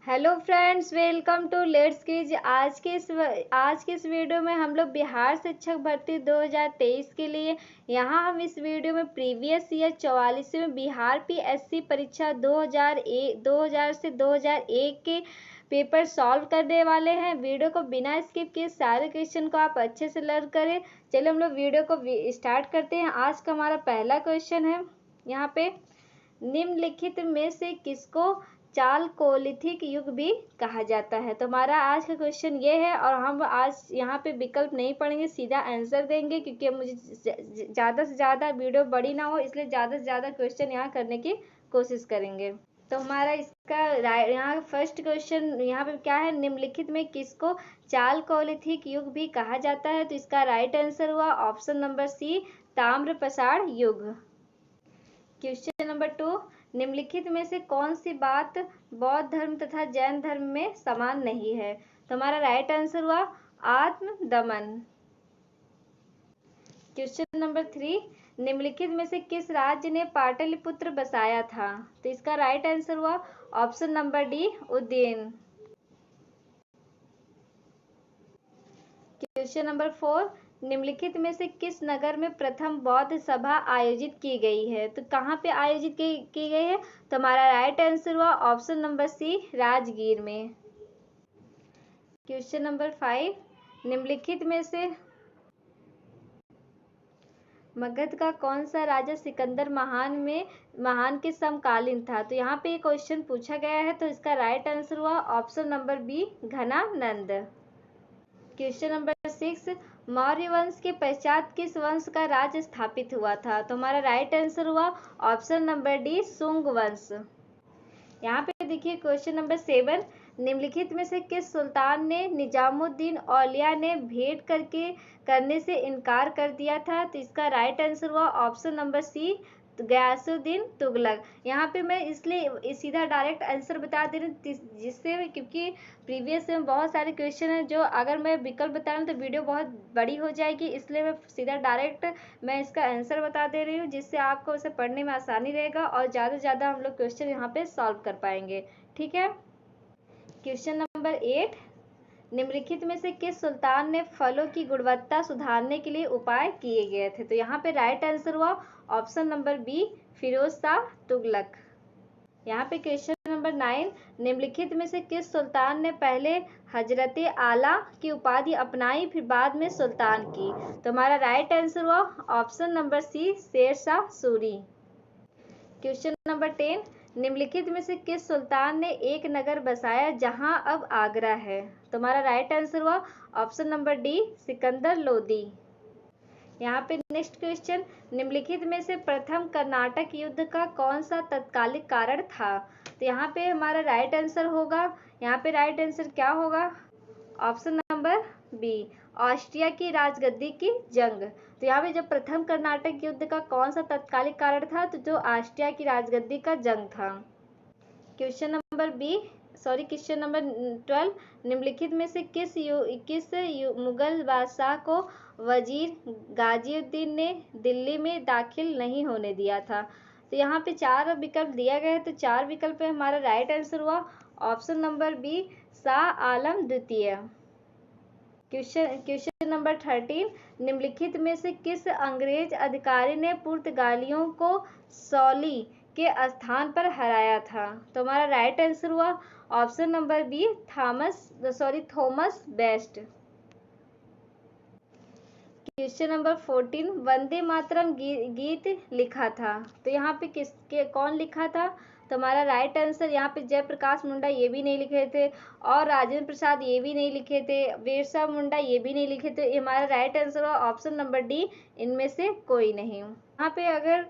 Hello friends, welcome to let's quiz. आज के इस वीडियो में हम लोग बिहार शिक्षक भर्ती 2023 के लिए यहाँ हम इस वीडियो में प्रीवियस ईयर 44वें बिहार पीएससी परीक्षा 2000 से 2001 के पेपर सॉल्व करने वाले हैं। वीडियो को बिना स्किप किए सारे क्वेश्चन को आप अच्छे से लर्न करें। चलिए हम लोग वीडियो को स्टार्ट करते हैं। आज का हमारा पहला क्वेश्चन है यहाँ पे, निम्नलिखित में से किसको चालकोलिथिक युग भी कहा जाता है। तो हमारा आज का क्वेश्चन ये है और हम आज यहाँ पे विकल्प नहीं पढ़ेंगे, सीधा आंसर देंगे, क्योंकि मुझे ज़्यादा से ज़्यादा वीडियो बड़ी ना हो, इसलिए ज़्यादा से ज़्यादा क्वेश्चन यहाँ करने की कोशिश करेंगे। तो हमारा इसका यहाँ फर्स्ट क्वेश्चन यहाँ पे क्या है, निम्नलिखित में किसको चालकोलिथिक युग भी कहा जाता है। तो इसका राइट आंसर हुआ ऑप्शन नंबर सी, ताम्रपाषाण युग। क्वेश्चन नंबर 2, निम्नलिखित में से कौन सी बात बौद्ध धर्म तथा जैन धर्म में समान नहीं है। तो हमारा राइट आंसर हुआ आत्मदमन। क्वेश्चन नंबर 3, निम्नलिखित में से किस राज्य ने पाटलिपुत्र बसाया था। तो इसका राइट आंसर हुआ option number D, Ujjain. Question number 4, निम्नलिखित में से किस नगर में प्रथम बौद्ध सभा आयोजित की गई है। तो कहाँ पे आयोजित की गई है। तो हमारा राइट आंसर हुआ ऑप्शन नंबर सी, राजगीर में। क्वेश्चन नंबर 5, निम्नलिखित में से मगध का कौन सा राजा सिकंदर महान के समकालीन था। तो यहाँ पे क्वेश्चन पूछा गया है, तो इसका राइट आंसर हुआ option number B, Ghanananda. Question number 6, Maurya वंश के पश्चात किस वंश का राज स्थापित हुआ था। तो हमारा राइट आंसर हुआ ऑप्शन नंबर डी, शुंग वंश। यहाँ पे देखिए क्वेश्चन नंबर 7, निम्नलिखित में से किस सुल्तान ने निजामुद्दीन औलिया ने भेंट करने से इनकार कर दिया था। तो इसका राइट आंसर हुआ option number C, Ghiyasuddin Tughlaq. यहाँ पे मैं इसलिए सीधा डायरेक्ट आंसर बता दे रही हूँ, जिससे क्योंकि प्रीवियस में बहुत सारे क्वेश्चन हैं जो अगर मैं विकल्प बता रही हूँ तो वीडियो बहुत बड़ी हो जाएगी, इसलिए मैं सीधा डायरेक्ट मैं इसका आंसर बता दे रही हूँ, जिससे आपको उसे पढ़ने में आसानी रहेगा और ज़्यादा से ज़्यादा हम लोग क्वेश्चन यहाँ पे सॉल्व कर पाएंगे। ठीक है। क्वेश्चन नंबर 8, निम्नलिखित में से किस सुल्तान ने फलों की गुणवत्ता सुधारने के लिए उपाय किए गए थे। तो यहाँ पे राइट आंसर हुआ option number B, Firoz Shah Tughlaq. यहाँ पे क्वेश्चन नंबर 9, निम्नलिखित में से किस सुल्तान ने पहले हजरते आला की उपाधि अपनाई फिर बाद में सुल्तान की। तो हमारा राइट आंसर हुआ ऑप्शन नंबर सी, शेर शाह सूरी। क्वेश्चन नंबर 10, निम्नलिखित में से किस सुल्तान ने एक नगर बसाया जहां अब आगरा है। तो हमारा राइट आंसर हुआ option number D, Sikandar Lodi. यहाँ पे नेक्स्ट क्वेश्चन, निम्नलिखित में से प्रथम कर्नाटक युद्ध का कौन सा तत्कालिक कारण था। तो यहाँ पे हमारा राइट आंसर होगा, यहाँ पे राइट आंसर क्या होगा, ऑप्शन नंबर बी, ऑस्ट्रिया की राजगद्दी की जंग। तो यहाँ पे जब प्रथम कर्नाटक युद्ध का कौन सा तत्कालिक कारण था, तो जो ऑस्ट्रिया की राजगद्दी का जंग था। क्वेश्चन नंबर 12, निम्नलिखित में से किस मुगल बादशाह को वजीर गाजिउद्दीन ने दिल्ली में दाखिल नहीं होने दिया था। तो यहाँ पे 4 विकल्प दिया गया है, तो 4 विकल्प में हमारा राइट आंसर हुआ option number B, Shah Alam द्वितीय। क्वेश्चन नंबर 13, निम्नलिखित में से किस अंग्रेज अधिकारी ने पुर्तगालियों को सौली के स्थान पर हराया था। तो हमारा राइट आंसर हुआ option number B, Thomas Best. Question number 14, Vande Mataram गीत लिखा था। तो यहाँ पे कौन लिखा था। तो हमारा राइट आंसर यहाँ पे जयप्रकाश मुंडा ये भी नहीं लिखे थे और राजेंद्र प्रसाद ये भी नहीं लिखे थे, बिरसा मुंडा ये भी नहीं लिखे थे। हमारा राइट आंसर हुआ ऑप्शन नंबर डी, इनमें से कोई नहीं। यहाँ पे अगर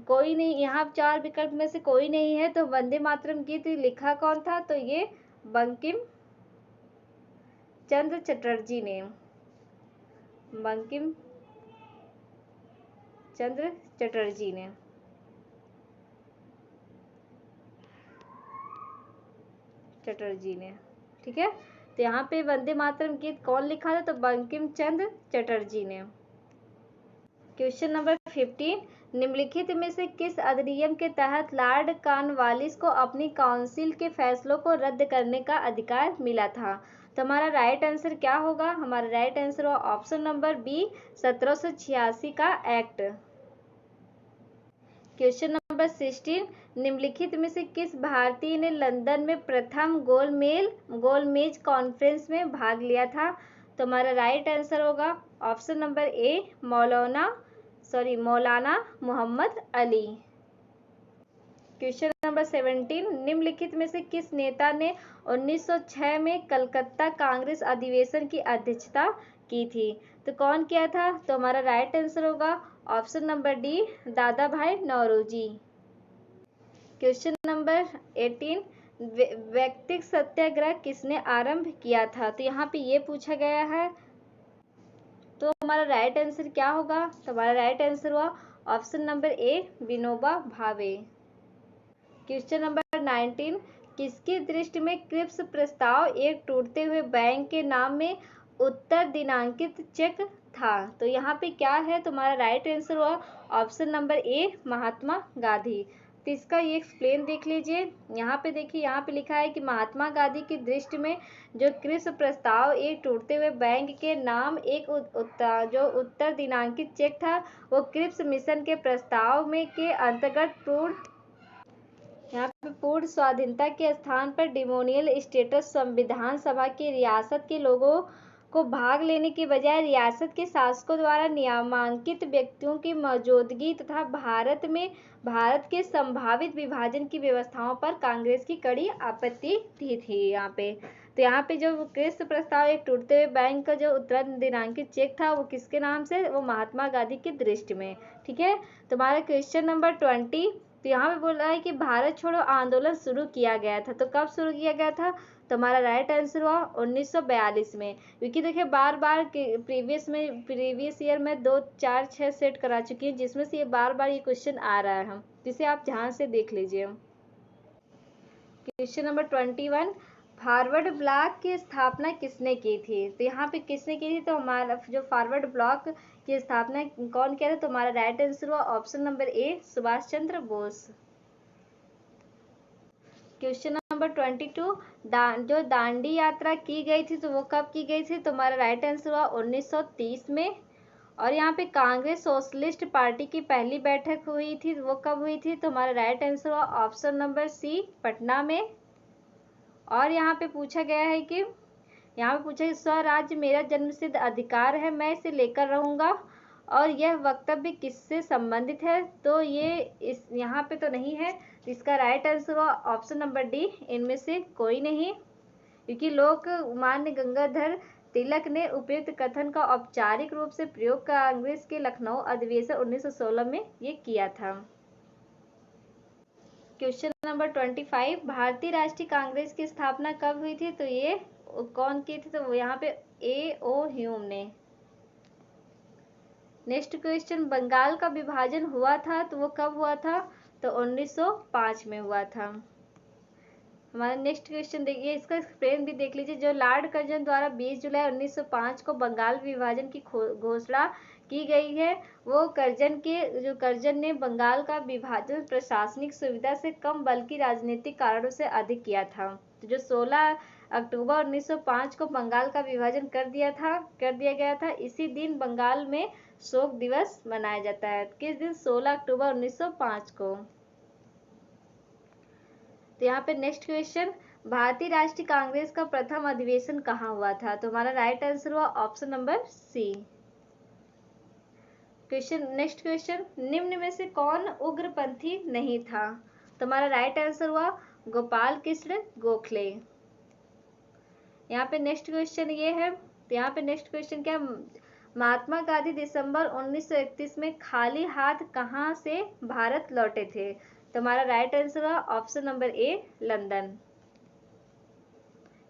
कोई नहीं, यहाँ 4 विकल्प में से कोई नहीं है, तो वंदे मातरम गीत लिखा कौन था। तो ये बंकिम चंद्र चटर्जी ने, बंकिम चंद्र चटर्जी ने। ठीक है। तो यहाँ पे वंदे मातरम गीत कौन लिखा था। तो बंकिम चंद्र चटर्जी ने। क्वेश्चन नंबर 15, निम्नलिखित में से किस अधिनियम के तहत लॉर्ड कॉर्नवालिस को अपनी काउंसिल के फैसलों को रद्द करने का अधिकार मिला था? तो हमारा राइट आंसर क्या होगा? हमारा राइट आंसर होगा ऑप्शन नंबर बी, 1786 का एक्ट। क्वेश्चन नंबर 16, निम्नलिखित में से किस भारतीय ने लंदन में प्रथम गोलमेज कॉन्फ्रेंस में भाग लिया था? तो हमारा राइट आंसर होगा option number A, Maulana Mohammad Ali. Question number 17, निम्नलिखित में से किस नेता ने 1906 में कलकत्ता कांग्रेस अधिवेशन की अध्यक्षता की थी? तो कौन किया था? तो हमारा राइट आंसर होगा ऑप्शन नंबर डी, दादा भाई नौरोजी। क्वेश्चन नंबर 18, व्यक्तिगत सत्याग्रह किसने आरंभ किया था? तो यहाँ पे ये पूछा गया है, तो हमारा राइट आंसर क्या होगा? तो हमारा राइट आंसर हुआ option number A, Vinoba Bhave. Question number 19, किसकी दृष्टि में क्रिप्स प्रस्ताव एक टूटते हुए बैंक के नाम में उत्तर दिनांकित चेक था? तो यहाँ पे क्या है? तुम्हारा राइट आंसर हुआ option number A, Mahatma Gandhi. तो इसका ये एक्सप्लेन देख लीजिए। यहाँ पे देखिए, यहाँ पे लिखा है कि महात्मा गांधी की दृष्टि में जो क्रिप्स प्रस्ताव एक टूटते हुए बैंक के नाम एक जो उत्तर दिनांकित चेक था, वो क्रिप्स मिशन के प्रस्ताव में के अंतर्गत पूर्ण स्वाधीनता के स्थान पर डिमोनियल स्टेटस संविधान सभा की रियासत के लोगों को भाग लेने की बजाय रियासत के शासकों द्वारा नामांकित व्यक्तियों की मौजूदगी तथा भारत के संभावित विभाजन की व्यवस्थाओं पर कांग्रेस की कड़ी आपत्ति थी यहाँ पे। तो यहाँ पे जो क्रिप्स प्रस्ताव एक टूटते हुए बैंक का जो उत्तर दिनांकित चेक था, वो किसके नाम से? वो महात्मा गांधी की दृष्टि में। ठीक है, तुम्हारा क्वेश्चन नंबर 20, तो यहाँ पे बोल रहा है कि भारत छोड़ो आंदोलन शुरू किया गया था। तो कब शुरू किया गया था? तो हमारा राइट आंसर हुआ 1942 में। क्योंकि देखिए बार प्रीवियस ईयर में 2, 4, 6 सेट करा चुकी है, जिसमें से ये बार ये क्वेश्चन आ रहा है, जिसे आप ध्यान से देख लीजिए। क्वेश्चन नंबर 21, फॉरवर्ड ब्लॉक की स्थापना किसने की थी? तो यहाँ पे किसने की थी? तो हमारा जो फॉरवर्ड ब्लॉक की स्थापना कौन किया था? तो हमारा राइट आंसर हुआ option number A, Subhash Chandra Bose. Question number 22, जो दांडी यात्रा की गई थी, तो वो कब की गई थी? तो हमारा राइट आंसर हुआ 1930 में। और यहाँ पे कांग्रेस सोशलिस्ट पार्टी की पहली बैठक हुई थी, वो कब हुई थी? तो हमारा राइट आंसर हुआ ऑप्शन नंबर सी, पटना में। और यहाँ पे पूछा गया है कि स्वराज्य मेरा जन्मसिद्ध अधिकार है, मैं इसे लेकर रहूंगा। और यह वक्तव्य किससे संबंधित है? तो ये यहाँ पे तो नहीं है। इसका राइट आंसर हुआ ऑप्शन नंबर डी, इनमें से कोई नहीं। क्योंकि लोकमान्य गंगाधर तिलक ने उपयुक्त कथन का औपचारिक रूप से प्रयोग कांग्रेस के लखनऊ अधिवेशन 1916 में ये किया था। क्वेश्चन नंबर 25, भारतीय राष्ट्रीय कांग्रेस की स्थापना कब हुई थी? तो ये कौन की थी? तो यहाँ पे A.O. ह्यूम ने। नेक्स्ट क्वेश्चन, बंगाल का विभाजन हुआ था, तो वो कब हुआ था? तो 1905 में हुआ था। हमारा नेक्स्ट क्वेश्चन देखिए, इसका एक्सप्लेन भी देख लीजिए। जो लॉर्ड कर्जन द्वारा 20 जुलाई 1905 को बंगाल विभाजन की घोषणा की गई है, वो कर्जन ने बंगाल का विभाजन प्रशासनिक सुविधा से कम बल्कि राजनीतिक कारणों से अधिक किया था। तो जो 16 अक्टूबर 1905 को बंगाल का विभाजन कर दिया गया था, इसी दिन बंगाल में शोक दिवस मनाया जाता है। किस दिन? 16 अक्टूबर 1905 को। तो यहाँ पे नेक्स्ट क्वेश्चन, भारतीय राष्ट्रीय कांग्रेस का प्रथम अधिवेशन कहाँ हुआ था? तो हमारा राइट आंसर हुआ option number C. Next question, निम्न में से कौन उग्रपंथी नहीं था? तो हमारा राइट आंसर हुआ गोपाल कृष्ण गोखले। यहाँ पे नेक्स्ट क्वेश्चन ये है, तो यहाँ पे नेक्स्ट क्वेश्चन क्या? महात्मा गांधी दिसंबर 1931 में खाली हाथ कहाँ से भारत लौटे थे? तो हमारा राइट आंसर हुआ ऑप्शन नंबर ए, लंदन।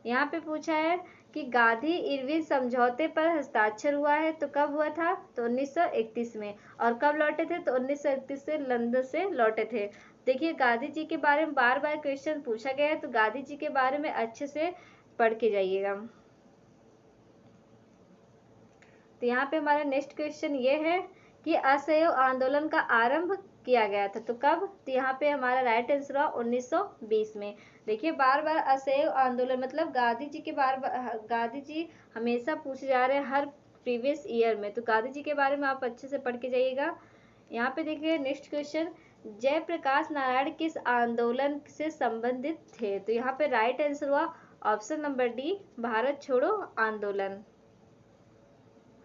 यहाँ पे पूछा है कि गांधी इरविन समझौते पर हस्ताक्षर हुआ है, तो कब हुआ था? तो 1931 में। और कब लौटे थे? तो 1931 से लंदन से लौटे थे। देखिए गांधी जी के बारे में बार क्वेश्चन पूछा गया है, तो गांधी जी के बारे में अच्छे से पढ़ के जाइएगा। तो यहाँ पे हमारा नेक्स्ट क्वेश्चन ये है कि असहयोग आंदोलन का आरंभ किया गया था। तो कब? तो यहाँ पे हमारा राइट आंसर हुआ 1920 में। देखिए बार बार असहयोग आंदोलन मतलब गांधी जी के गांधी जी हमेशा पूछे जा रहे हैं हर प्रीवियस ईयर में, तो गांधी जी के बारे में आप अच्छे से पढ़ के जाइएगा। यहाँ पे देखिए नेक्स्ट क्वेश्चन, जयप्रकाश नारायण किस आंदोलन से संबंधित थे? तो यहाँ पे राइट आंसर हुआ ऑप्शन नंबर डी, भारत छोड़ो आंदोलन।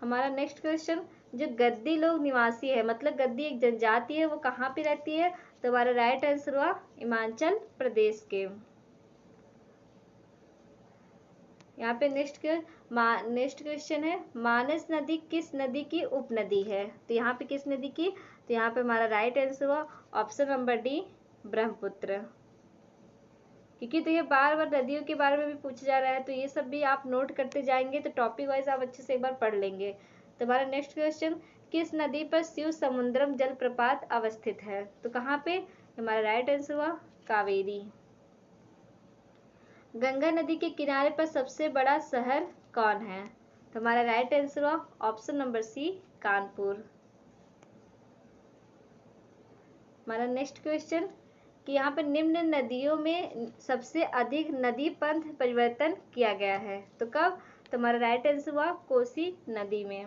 हमारा नेक्स्ट क्वेश्चन, जो गद्दी लोग निवासी है मतलब गद्दी एक जनजाति है, वो कहाँ पे रहती है? तो हमारा राइट आंसर हुआ हिमाचल प्रदेश के। यहाँ पे नेक्स्ट क्वेश्चन है, मानस नदी किस नदी की उपनदी है? तो यहाँ पे किस नदी की? तो यहाँ पे हमारा राइट आंसर हुआ ऑप्शन नंबर डी, ब्रह्मपुत्र। क्योंकि तो ये बार बार नदियों के बारे में भी पूछा जा रहा है, तो ये सब भी आप नोट करते जाएंगे तो टॉपिक वाइज आप अच्छे से एक बार पढ़ लेंगे। तो हमारा नेक्स्ट क्वेश्चन, किस नदी पर शिव समुद्रम जलप्रपात अवस्थित है? तो कहाँ पे? हमारा राइट आंसर हुआ कावेरी। गंगा नदी के किनारे पर सबसे बड़ा शहर कौन है? तो हमारा राइट आंसर हुआ ऑप्शन नंबर सी, कानपुर। हमारा नेक्स्ट क्वेश्चन कि यहाँ पर निम्न नदियों में सबसे अधिक नदी पंथ परिवर्तन किया गया है, तो कब? तो हमारा राइट आंसर हुआ कोसी नदी में।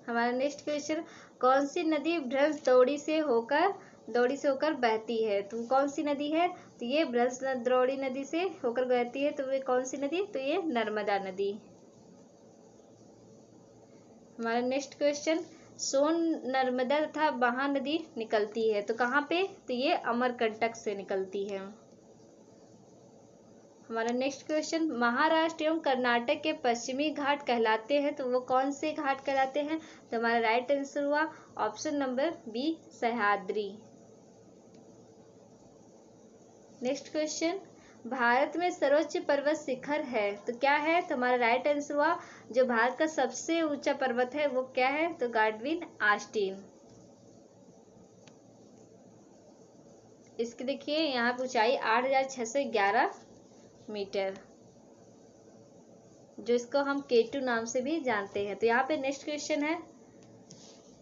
हमारा नेक्स्ट क्वेश्चन, कौन सी नदी भ्रंश द्रोणी से होकर बहती है? तो कौन सी नदी है? तो ये भ्रंश द्रोणी नदी से होकर बहती है। तो वे कौन सी नदी? तो ये नर्मदा नदी। हमारा नेक्स्ट क्वेश्चन, सोन नर्मदा तथा महानदी निकलती है, तो कहाँ पे? तो ये अमरकंटक से निकलती है। हमारा नेक्स्ट क्वेश्चन, महाराष्ट्र एवं कर्नाटक के पश्चिमी घाट कहलाते हैं, तो वो कौन से घाट कहलाते हैं? तो हमारा राइट आंसर हुआ option number B, Sahyadri. Next question, Bharat में सर्वोच्च पर्वत शिखर है, तो क्या है? तो हमारा राइट आंसर हुआ जो भारत का सबसे ऊंचा पर्वत है वो क्या है? तो गाडविन आस्टीन। इसकी देखिए यहाँ पे ऊंचाई 8611 मीटर, जो इसको हम K2 नाम से भी जानते हैं। तो यहाँ पे नेक्स्ट क्वेश्चन है,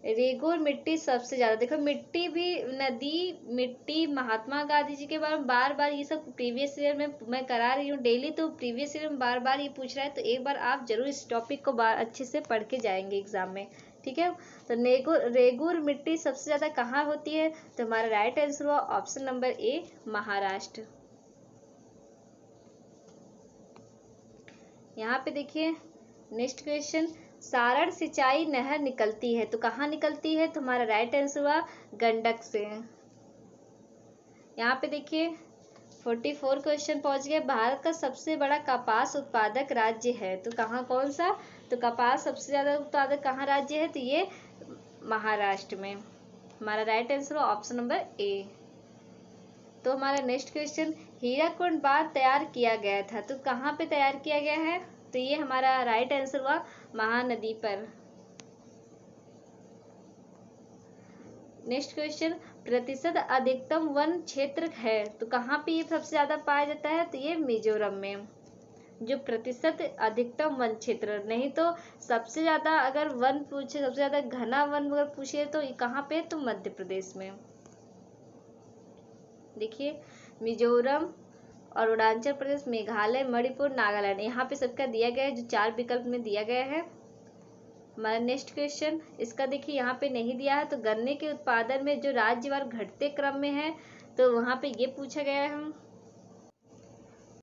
रेगुर मिट्टी सबसे ज्यादा, देखो मिट्टी भी नदी मिट्टी महात्मा गांधी जी के बारे में बार बार ये सब प्रीवियस ईयर में मैं करा रही हूँ डेली, तो प्रीवियस ईयर में बार बार ये पूछ रहा है, तो एक बार आप जरूर इस टॉपिक को अच्छे से पढ़ के जाएंगे एग्जाम में, ठीक है। तो रेगुर मिट्टी सबसे ज्यादा कहाँ होती है? तो हमारा राइट आंसर हुआ ऑप्शन नंबर ए, महाराष्ट्र। यहाँ पे देखिए नेक्स्ट क्वेश्चन, सारण सिंचाई नहर निकलती है, तो कहाँ निकलती है? तो हमारा राइट आंसर हुआ गंडक से। यहाँ पे देखिए 44 क्वेश्चन पहुंच गए, भारत का सबसे बड़ा कपास उत्पादक राज्य है, तो कहाँ, कौन सा? तो कपास सबसे ज्यादा उत्पादक कहाँ राज्य है? तो ये महाराष्ट्र में। हमारा राइट आंसर हुआ ऑप्शन नंबर ए। तो हमारा नेक्स्ट क्वेश्चन, हीराकुंड बांध तैयार किया गया था, तो कहाँ पे तैयार किया गया है? तो ये हमारा राइट आंसर हुआ महानदी पर। नेक्स्ट क्वेश्चन, प्रतिशत अधिकतम वन क्षेत्र है, तो कहाँ पे ये सबसे ज्यादा पाया जाता है? तो ये मिजोरम में, जो प्रतिशत अधिकतम वन क्षेत्र, नहीं तो सबसे ज्यादा अगर वन पूछे, सबसे ज्यादा घना वन अगर पूछे तो कहाँ पे? तो मध्य प्रदेश में। देखिए मिजोरम और अरुणाचल प्रदेश, मेघालय, मणिपुर, नागालैंड, यहाँ पे सबका दिया गया है, जो 4 विकल्प में दिया गया है। हमारा नेक्स्ट क्वेश्चन, इसका देखिए यहाँ पे नहीं दिया है, तो गन्ने के उत्पादन में जो राज्यवार घटते क्रम में है, तो वहाँ पे ये पूछा गया है हम।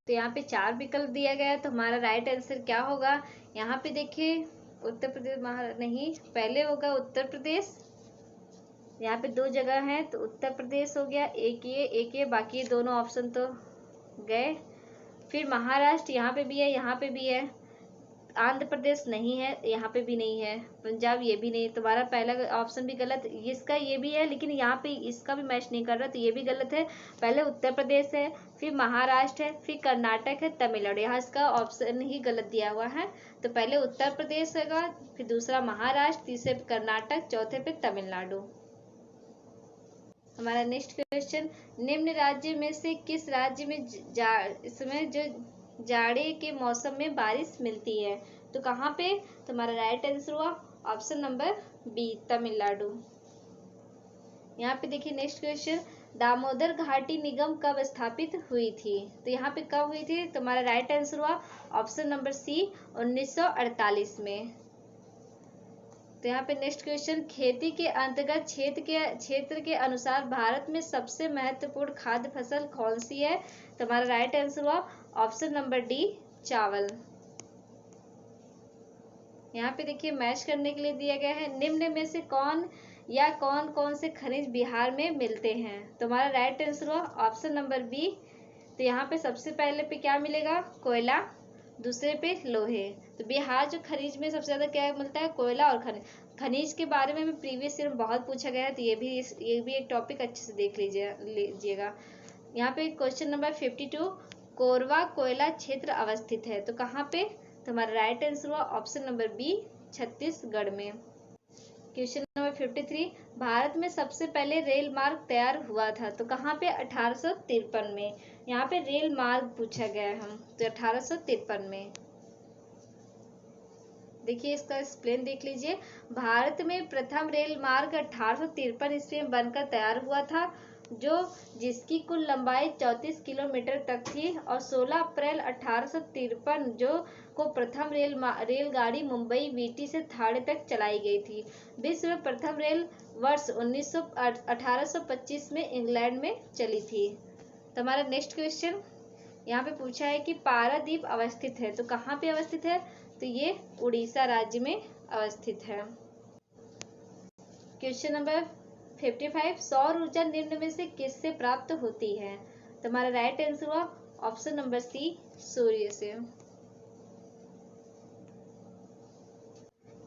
तो यहाँ पे 4 विकल्प दिया गया है, तो हमारा राइट आंसर क्या होगा? यहाँ पे देखिए उत्तर प्रदेश, नहीं, पहले होगा उत्तर प्रदेश, यहाँ पे 2 जगह है, तो उत्तर प्रदेश हो गया, एक ये, बाकी दोनों ऑप्शन तो गए। फिर महाराष्ट्र यहाँ पे भी है, यहाँ पे भी है, आंध्र प्रदेश नहीं है, यहाँ पे भी नहीं है, पंजाब ये भी नहीं, तुम्हारा पहला ऑप्शन भी गलत, इसका ये भी है लेकिन यहाँ पे इसका भी मैच नहीं कर रहा, तो ये भी गलत है। पहले उत्तर प्रदेश है, फिर महाराष्ट्र है, फिर कर्नाटक है, तमिलनाडु, यहाँ इसका ऑप्शन ही गलत दिया हुआ है। तो पहले उत्तर प्रदेश होगा, फिर दूसरा महाराष्ट्र, तीसरे पे कर्नाटक, चौथे पे तमिलनाडु। हमारा नेक्स्ट क्वेश्चन, निम्न राज्य में से किस राज्य में इसमें जो जाड़े के मौसम में बारिश मिलती है? तो कहाँ पे? तो हमारा राइट आंसर हुआ ऑप्शन नंबर बी, तमिलनाडु। यहाँ पे देखिए नेक्स्ट क्वेश्चन, दामोदर घाटी निगम कब स्थापित हुई थी? तो यहाँ पे कब हुई थी? तो हमारा राइट आंसर हुआ ऑप्शन नंबर सी, 1948 में। तो यहाँ पे नेक्स्ट क्वेश्चन, खेती के अंतर्गत क्षेत्र के अनुसार भारत में सबसे महत्वपूर्ण खाद्य फसल कौन सी है? तो हमारा राइट आंसर हुआ ऑप्शन नंबर डी, चावल। यहाँ पे देखिए मैच करने के लिए दिया गया है, निम्न में से कौन कौन से खनिज बिहार में मिलते हैं? तो हमारा राइट आंसर हुआ ऑप्शन नंबर बी। तो यहाँ पे सबसे पहले पे क्या मिलेगा? कोयला, दूसरे पे लोहे। तो बिहार जो खनिज में सबसे ज्यादा क्या मिलता है? कोयला और खनिज के बारे में भी प्रीवियस ईयर में बहुत पूछा गया है, तो ये भी एक टॉपिक अच्छे से देख लीजिएगा। यहाँ पे क्वेश्चन नंबर 52, कोरवा कोयला क्षेत्र अवस्थित है, तो कहाँ पे? तो हमारा राइट आंसर हुआ ऑप्शन नंबर बी, छत्तीसगढ़ में। क्वेश्चन नंबर 53, भारत में सबसे पहले रेल मार्ग तैयार हुआ था, तो कहाँ पे? 1853 में। यहाँ पे रेल मार्ग पूछा गया है हम, तो 1853 में। देखिए इसका एक्सप्लेन देख लीजिए, भारत में प्रथम रेल मार्ग 1853 ईस्वी में बनकर तैयार हुआ था, जिसकी कुल लंबाई 34 किलोमीटर तक थी, और 16 अप्रैल 1853 को प्रथम रेलगाड़ी मुंबई वीटी से थाने तक चलाई गई थी। विश्व में प्रथम रेल वर्ष 1825 में इंग्लैंड में चली थी। तो हमारा नेक्स्ट क्वेश्चन यहाँ पे पूछा है कि पारादीप अवस्थित है, तो कहाँ पे अवस्थित है? तो ये उड़ीसा राज्य में अवस्थित है। क्वेश्चन नंबर 55, सौर ऊर्जा निम्न में से किससे प्राप्त होती है? तो हमारा राइट आंसर हुआ ऑप्शन नंबर सी, सूर्य से।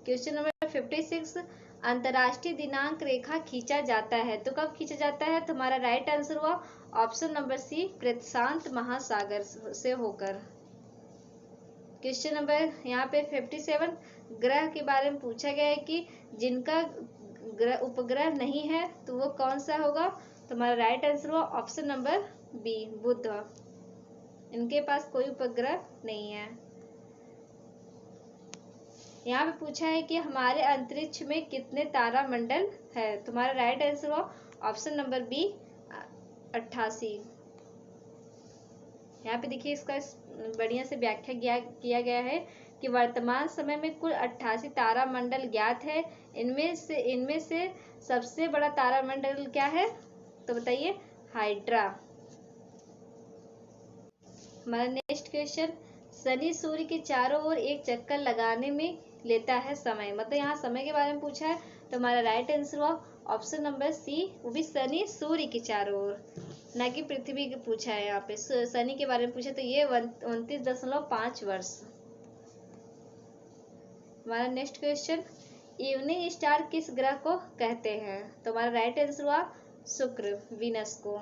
क्वेश्चन नंबर 56, अंतरराष्ट्रीय दिनांक रेखा खींचा जाता है, तो कब खींचा जाता है? तो हमारा राइट आंसर हुआ ऑप्शन नंबर सी, प्रशांत महासागर से होकर। क्वेश्चन नंबर यहाँ पे 57, ग्रह के बारे में पूछा गया है कि जिनका उपग्रह नहीं है, तो वो कौन सा होगा? तो हमारा राइट आंसर हुआ ऑप्शन नंबर बी, बुध। इनके पास कोई उपग्रह नहीं है। यहाँ पे पूछा है कि हमारे अंतरिक्ष में कितने तारामंडल है, तो हमारा राइट आंसर हुआ ऑप्शन नंबर बी, 88। यहाँ पे देखिए इसका बढ़िया से व्याख्या किया गया है कि वर्तमान समय में कुल 88 तारामंडल ज्ञात है। इनमें से सबसे बड़ा तारामंडल क्या है? तो बताइए, हाइड्रा। हमारा नेक्स्ट क्वेश्चन, शनि सूर्य के चारों ओर एक चक्कर लगाने में लेता है समय, मतलब यहाँ समय के बारे में पूछा है, तो हमारा राइट आंसर हुआ ऑप्शन नंबर सी, वो भी शनि सूर्य के चारों ओर, ना कि पृथ्वी के पूछा है। यहाँ पे शनि के बारे में पूछा, तो ये 29.5 वर्ष। हमारा नेक्स्ट क्वेश्चन, इवनिंग स्टार किस ग्रह को कहते हैं? तो हमारा राइट आंसर हुआ शुक्र, वीनस को,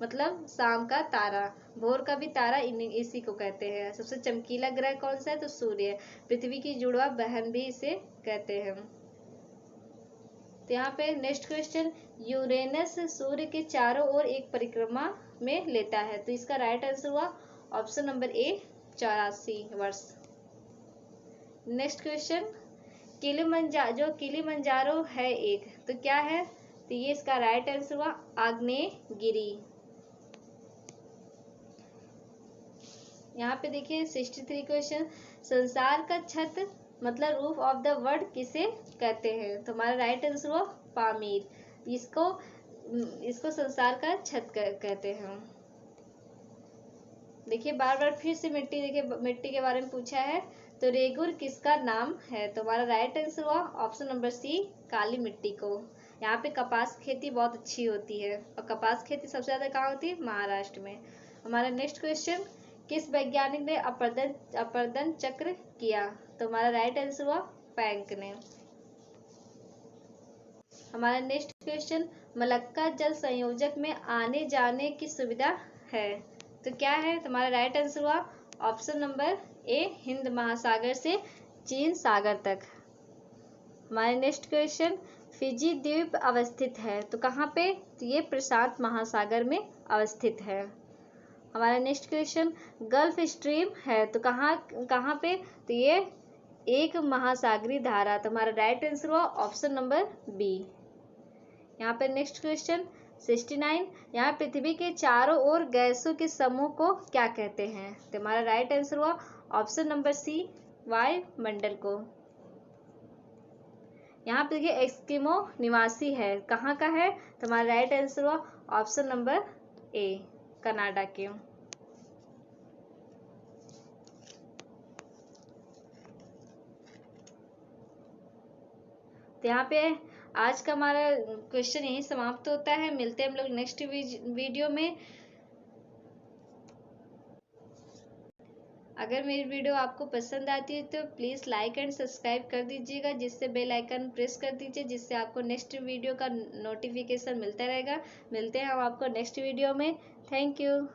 मतलब शाम का तारा, भोर का भी तारा इसी को कहते हैं। सबसे चमकीला ग्रह कौन सा है? तो सूर्य, पृथ्वी की जुड़वा बहन भी इसे कहते हैं। तो यहाँ पे नेक्स्ट क्वेश्चन, यूरेनस सूर्य के चारों ओर एक परिक्रमा में लेता है, तो इसका राइट आंसर हुआ ऑप्शन नंबर ए, 84 वर्ष। नेक्स्ट क्वेश्चन, किलिमंजारो है एक, तो क्या है? तो ये इसका राइट आंसर हुआ आग्नेयगिरी। यहाँ पे देखिए 63 क्वेश्चन, संसार का छत मतलब रूफ ऑफ द वर्ल्ड किसे कहते हैं? तो हमारा राइट आंसर हुआ पामीर। इसको संसार का छत कहते हैं। देखिए बार बार फिर से मिट्टी के बारे में पूछा है, तो रेगुर किसका नाम है? तो हमारा राइट आंसर हुआ ऑप्शन नंबर सी, काली मिट्टी को। यहाँ पे कपास खेती बहुत अच्छी होती है, और कपास खेती सबसे ज्यादा कहाँ होती है? महाराष्ट्र में। हमारा नेक्स्ट क्वेश्चन, किस वैज्ञानिक ने अपरदन चक्र किया? तो हमारा राइट आंसर हुआ पैंक ने। हमारा नेक्स्ट क्वेश्चन, मलक्का जल संयोजक में आने जाने की सुविधा है, तो क्या है? तो हमारा राइट आंसर हुआ ऑप्शन नंबर ए, हिंद महासागर से चीन सागर तक। हमारा नेक्स्ट क्वेश्चन, फिजी द्वीप अवस्थित है, तो कहाँ पे? तो ये प्रशांत महासागर में अवस्थित है। हमारा नेक्स्ट क्वेश्चन, गल्फ स्ट्रीम है, तो कहाँ पे? तो ये एक महासागरीय धारा। तो हमारा राइट आंसर हुआ ऑप्शन नंबर बी। यहाँ पे नेक्स्ट क्वेश्चन 69, यहाँ पृथ्वी के चारों ओर गैसों के समूह को क्या कहते हैं? तो हमारा राइट आंसर हुआ ऑप्शन नंबर सी, वायुमंडल को। यहाँ पे देखिए एस्किमो निवासी है, कहाँ का है? तो हमारा राइट आंसर हुआ ऑप्शन नंबर ए, कनाडा के। तो यहाँ पे आज का हमारा क्वेश्चन यही समाप्त होता है। मिलते हैं हम लोग नेक्स्ट वीडियो में। अगर मेरी वीडियो आपको पसंद आती है तो प्लीज़ लाइक एंड सब्सक्राइब कर दीजिएगा, जिससे बेल आइकन प्रेस कर दीजिए, जिससे आपको नेक्स्ट वीडियो का नोटिफिकेशन मिलता रहेगा। मिलते हैं हम आपको नेक्स्ट वीडियो में। Thank you.